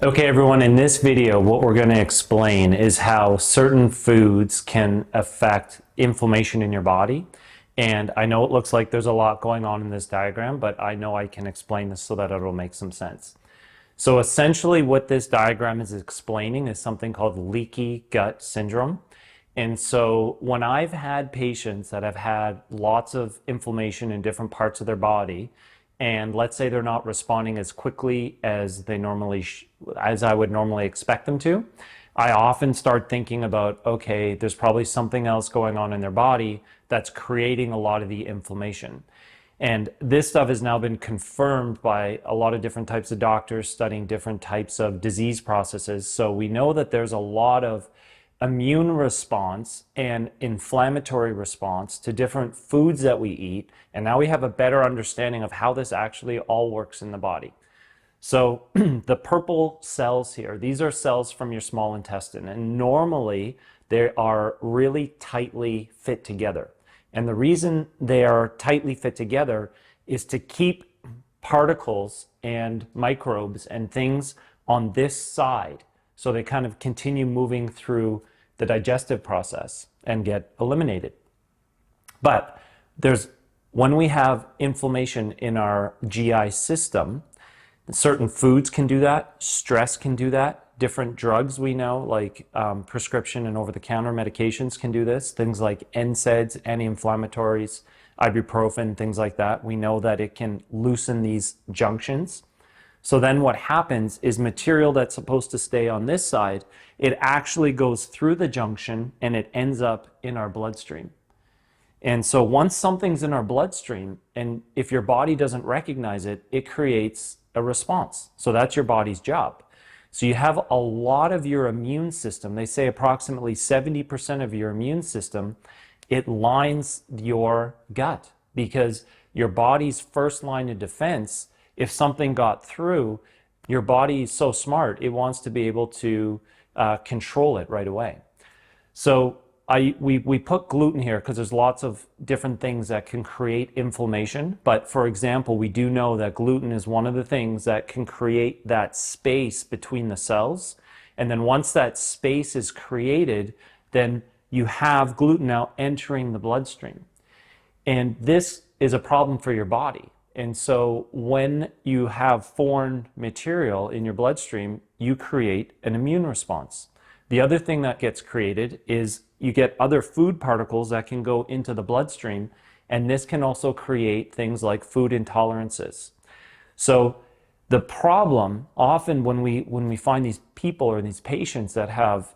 Okay, everyone, in this video, what we're going to explain is how certain foods can affect inflammation in your body. And I know it looks like there's a lot going on in this diagram, but I know I can explain this so that it'll make some sense. So essentially what this diagram is explaining is something called leaky gut syndrome. And so when I've had patients that have had lots of inflammation in different parts of their body, and let's say they're not responding as quickly as as I would normally expect them to, I often start thinking about, okay, there's probably something else going on in their body that's creating a lot of the inflammation. And this stuff has now been confirmed by a lot of different types of doctors studying different types of disease processes. So we know that there's a lot of immune response and inflammatory response to different foods that we eat. And now we have a better understanding of how this actually all works in the body. So the purple cells here, these are cells from your small intestine, and normally they are really tightly fit together. And the reason they are tightly fit together is to keep particles and microbes and things on this side, so they kind of continue moving through the digestive process and get eliminated. But when we have inflammation in our GI system, certain foods can do that, stress can do that, different drugs we know, like prescription and over-the-counter medications can do this, things like NSAIDs, anti-inflammatories, ibuprofen, things like that. We know that it can loosen these junctions. So then what happens is material that's supposed to stay on this side, it actually goes through the junction and it ends up in our bloodstream. And so once something's in our bloodstream, and if your body doesn't recognize it, it creates a response. So that's your body's job. So you have a lot of your immune system, they say approximately 70% of your immune system, it lines your gut, because your body's first line of defense, if something got through, your body is so smart, it wants to be able to control it right away. So we put gluten here because there's lots of different things that can create inflammation. But for example, we do know that gluten is one of the things that can create that space between the cells. And then once that space is created, then you have gluten now entering the bloodstream. And this is a problem for your body. And so when you have foreign material in your bloodstream, you create an immune response. The other thing that gets created is you get other food particles that can go into the bloodstream, and this can also create things like food intolerances. So the problem often when we find these people or these patients that have,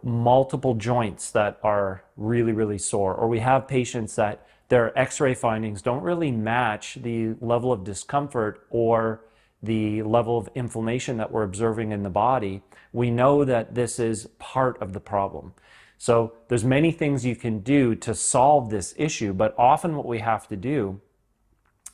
multiple joints that are really, really sore, or we have patients that their x-ray findings don't really match the level of discomfort or the level of inflammation that we're observing in the body, we know that this is part of the problem. So there's many things you can do to solve this issue, but often what we have to do,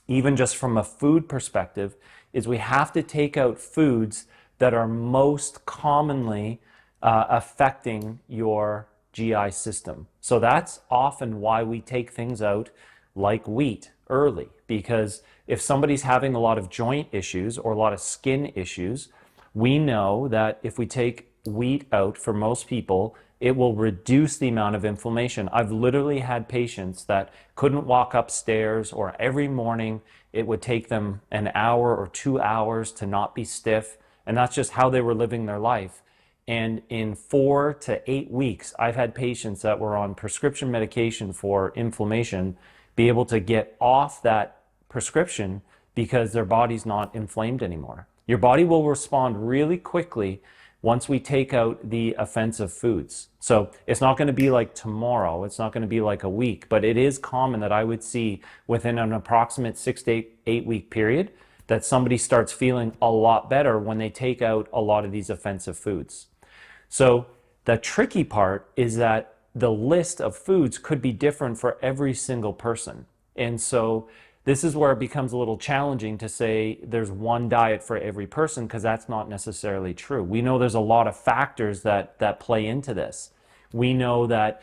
even just from a food perspective, is we have to take out foods that are most commonly affecting your GI system. So that's often why we take things out like wheat early, because if somebody's having a lot of joint issues or a lot of skin issues, we know that if we take wheat out for most people, it will reduce the amount of inflammation. I've literally had patients that couldn't walk upstairs, or every morning it would take them an hour or 2 hours to not be stiff, and that's just how they were living their life. And in 4 to 8 weeks, I've had patients that were on prescription medication for inflammation be able to get off that prescription because their body's not inflamed anymore. Your body will respond really quickly once we take out the offensive foods. So it's not going to be like tomorrow, it's not going to be like a week, but it is common that I would see within an approximate 6 to 8 week period that somebody starts feeling a lot better when they take out a lot of these offensive foods. So the tricky part is that the list of foods could be different for every single person. And so this is where it becomes a little challenging to say there's one diet for every person, because that's not necessarily true. We know there's a lot of factors that play into this. We know that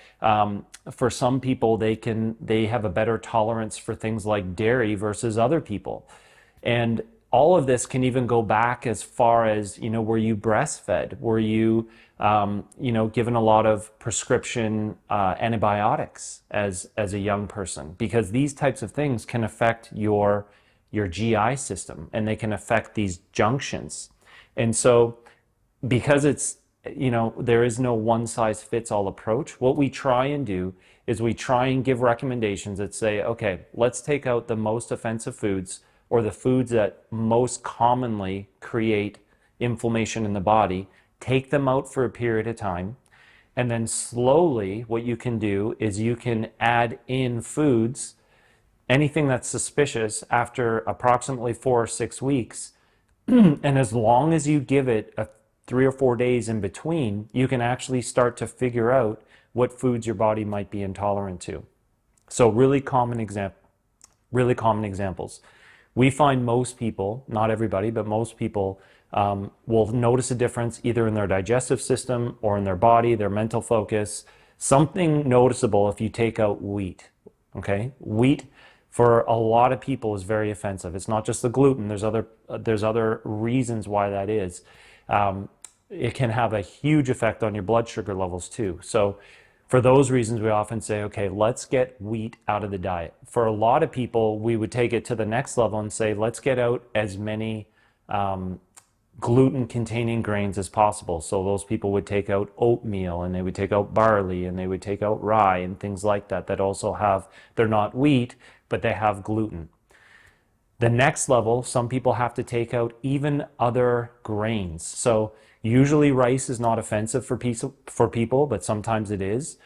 for some people, they have a better tolerance for things like dairy versus other people. And all of this can even go back as far as, were you breastfed? Were you, given a lot of prescription antibiotics as a young person? Because these types of things can affect your GI system, and they can affect these junctions. And so because there is no one size fits all approach, what we try and do is we try and give recommendations that say, okay, let's take out the most offensive foods, or the foods that most commonly create inflammation in the body, take them out for a period of time. And then slowly what you can do is you can add in foods, anything that's suspicious, after approximately 4 or 6 weeks. And as long as you give it 3 or 4 days in between, you can actually start to figure out what foods your body might be intolerant to. So really common examples. We find most people, not everybody, but most people will notice a difference either in their digestive system or in their body, their mental focus. Something noticeable if you take out wheat, okay? Wheat for a lot of people is very offensive. It's not just the gluten. There's other reasons why that is. It can have a huge effect on your blood sugar levels too. So for those reasons, we often say, okay, let's get wheat out of the diet. For a lot of people, we would take it to the next level and say, let's get out as many gluten-containing grains as possible. So those people would take out oatmeal, and they would take out barley, and they would take out rye and things like that, that also have, they're not wheat, but they have gluten. The next level, some people have to take out even other grains. So usually rice is not offensive for people, but sometimes it is.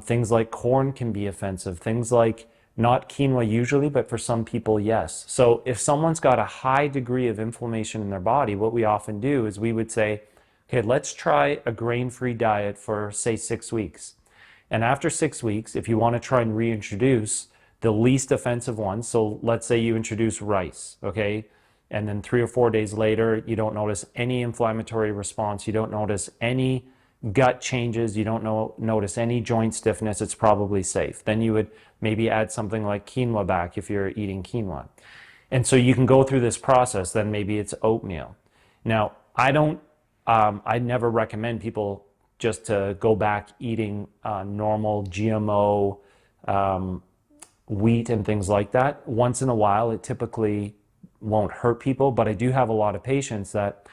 Things like corn can be offensive. Things like, not quinoa usually, but for some people, yes. So if someone's got a high degree of inflammation in their body, what we often do is we would say, okay, let's try a grain-free diet for, say, 6 weeks. And after 6 weeks, if you want to try and reintroduce the least offensive ones, so let's say you introduce rice, okay? And then 3 or 4 days later, you don't notice any inflammatory response, you don't notice any gut changes, you don't notice any joint stiffness, it's probably safe. Then you would maybe add something like quinoa back if you're eating quinoa. And so you can go through this process. Then maybe it's oatmeal. Now, I never recommend people just to go back eating normal GMO wheat and things like that. Once in a while, it typically won't hurt people, but I do have a lot of patients that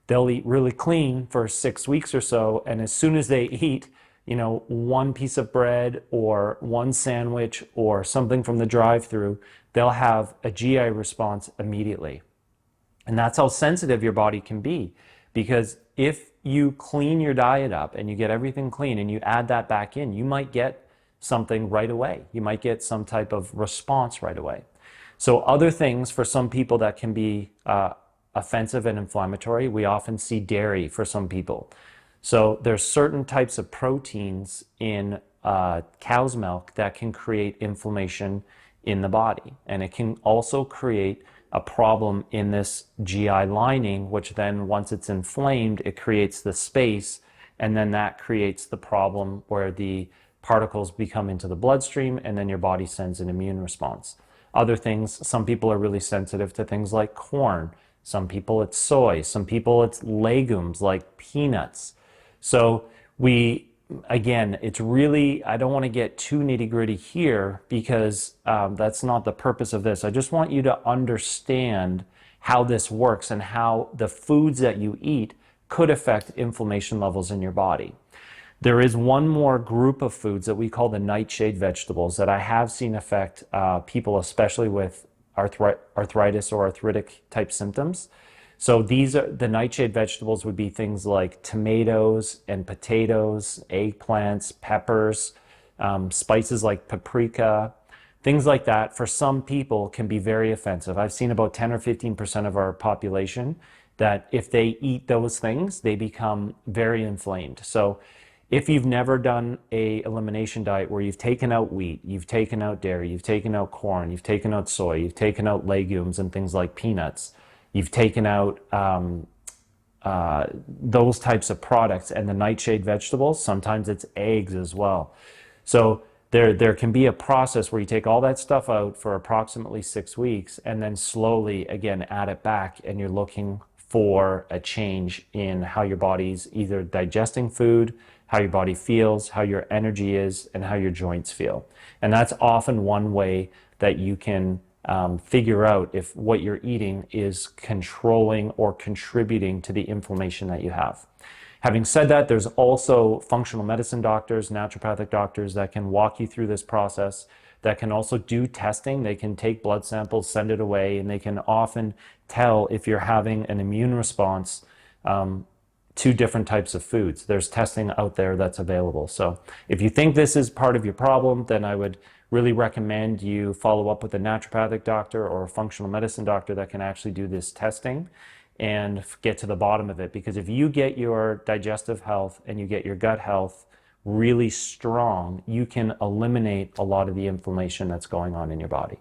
they'll eat really clean for 6 weeks or so, and as soon as they eat, one piece of bread or one sandwich or something from the drive-through, they'll have a GI response immediately. And that's how sensitive your body can be, because if you clean your diet up and you get everything clean and you add that back in, you might get something right away. You might get some type of response right away. So other things for some people that can be offensive and inflammatory, we often see dairy for some people. So there's certain types of proteins in cow's milk that can create inflammation in the body. And it can also create a problem in this GI lining, which then once it's inflamed, it creates the space, and then that creates the problem where the particles become into the bloodstream, and then your body sends an immune response. Other things, some people are really sensitive to things like corn. Some people it's soy. Some people it's legumes like peanuts. So again, it's really, I don't want to get too nitty-gritty here because that's not the purpose of this. I just want you to understand how this works and how the foods that you eat could affect inflammation levels in your body. There is one more group of foods that we call the nightshade vegetables that I have seen affect people, especially with arthritis or arthritic type symptoms. So these are the nightshade vegetables would be things like tomatoes and potatoes, eggplants, peppers, spices like paprika, things like that. For some people can be very offensive. I've seen about 10 or 15% of our population that if they eat those things, they become very inflamed. So if you've never done a elimination diet where you've taken out wheat, you've taken out dairy, you've taken out corn, you've taken out soy, you've taken out legumes and things like peanuts, you've taken out those types of products, and the nightshade vegetables, sometimes it's eggs as well. So there can be a process where you take all that stuff out for approximately 6 weeks and then slowly again add it back, and you're looking for a change in how your body's either digesting food, how your body feels, how your energy is, and how your joints feel. And that's often one way that you can figure out if what you're eating is controlling or contributing to the inflammation that you have. Having said that, there's also functional medicine doctors, naturopathic doctors that can walk you through this process, that can also do testing. They can take blood samples, send it away, and they can often tell if you're having an immune response to different types of foods. There's testing out there that's available. So if you think this is part of your problem, then I would really recommend you follow up with a naturopathic doctor or a functional medicine doctor that can actually do this testing and get to the bottom of it. Because if you get your digestive health and you get your gut health really strong, you can eliminate a lot of the inflammation that's going on in your body.